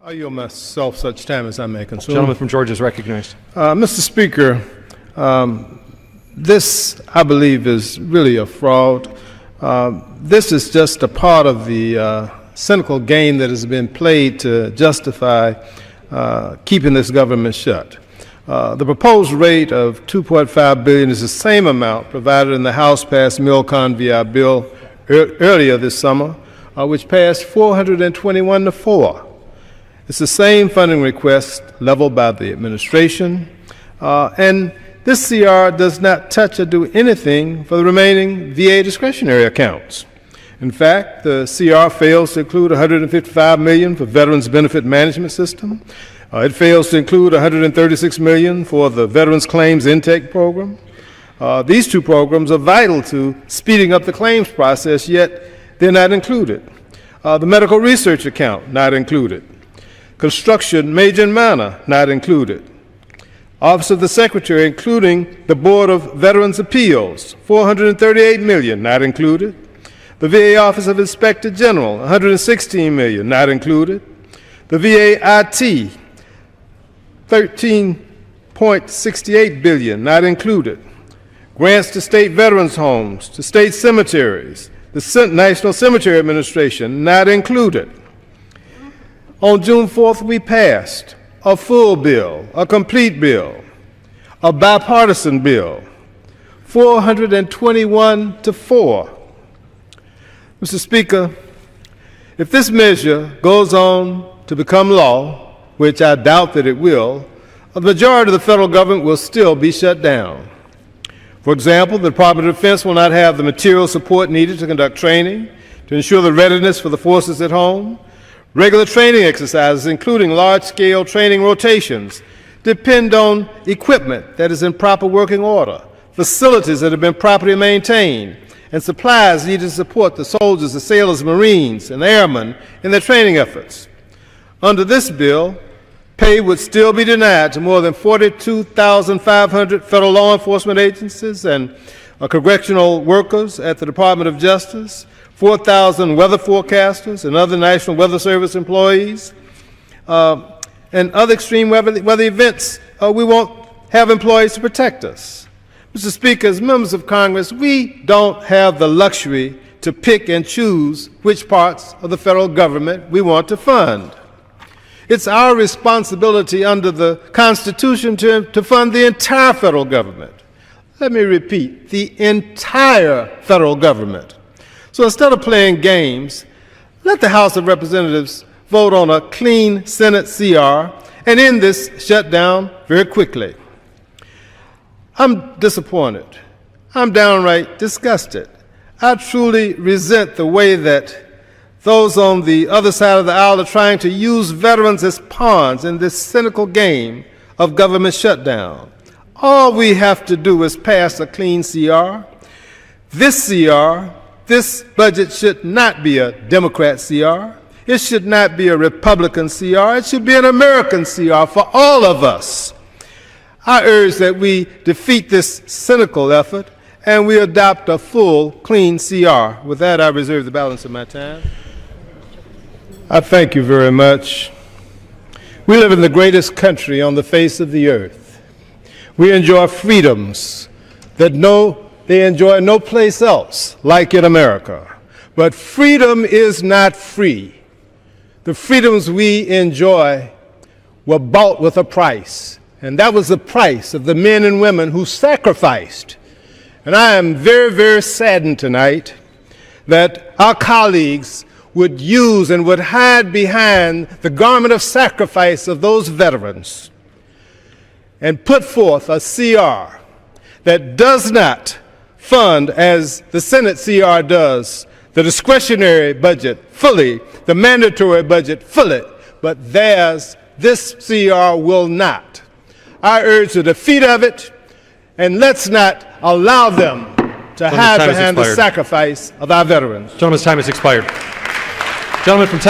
I yield myself such time as I may consume. Gentleman from Georgia is recognized. Mr. Speaker, this, I believe, is really a fraud. This is just a part of the cynical game that has been played to justify keeping this government shut. The proposed rate of $2.5 billion is the same amount provided in the House-passed MilCon VI bill earlier this summer, which passed 421 to 4. It's the same funding request leveled by the administration, and this CR does not touch or do anything for the remaining VA discretionary accounts. In fact, the CR fails to include $155 million for Veterans Benefit Management System. It fails to include $136 million for the Veterans Claims Intake Program. These two programs are vital to speeding up the claims process, yet they're not included. The Medical Research Account, not included. Construction, major and minor, not included. Office of the Secretary, including the Board of Veterans Appeals, $438 million, not included. The VA Office of Inspector General, $116 million, not included. The VA IT, $13.68 billion, not included. Grants to state veterans homes, to state cemeteries, the National Cemetery Administration, not included. On June 4th, we passed a full bill, a complete bill, a bipartisan bill, 421 to 4. Mr. Speaker, if this measure goes on to become law, which I doubt that it will, the majority of the federal government will still be shut down. For example, the Department of Defense will not have the material support needed to conduct training, to ensure the readiness for the forces at home. Regular training exercises, including large-scale training rotations, depend on equipment that is in proper working order, facilities that have been properly maintained, and supplies needed to support the soldiers, the sailors, Marines, and airmen in their training efforts. Under this bill, pay would still be denied to more than 42,500 federal law enforcement agencies and correctional workers at the Department of Justice, 4,000 weather forecasters and other National Weather Service employees, and other extreme weather events. We won't have employees to protect us. Mr. Speaker, as members of Congress, we don't have the luxury to pick and choose which parts of the federal government we want to fund. It's our responsibility under the Constitution to fund the entire federal government. Let me repeat, the entire federal government. So instead of playing games, let the House of Representatives vote on a clean Senate CR and end this shutdown very quickly. I'm disappointed. I'm downright disgusted. I truly resent the way that those on the other side of the aisle are trying to use veterans as pawns in this cynical game of government shutdown. All we have to do is pass a clean CR. This budget should not be a Democrat CR. It should not be a Republican CR. It should be an American CR for all of us. I urge that we defeat this cynical effort and we adopt a full, clean CR. With that, I reserve the balance of my time. I thank you very much. We live in the greatest country on the face of the earth. We enjoy freedoms that they enjoy no place else like in America. But freedom is not free. The freedoms we enjoy were bought with a price, and that was the price of the men and women who sacrificed. And I am very, very saddened tonight that our colleagues would use and would hide behind the garment of sacrifice of those veterans and put forth a CR that does not fund, as the Senate CR does, the discretionary budget fully, the mandatory budget fully, but this CR will not. I urge the defeat of it, and let's not allow them to hide behind the sacrifice of our veterans. Gentleman's time has expired. Gentleman from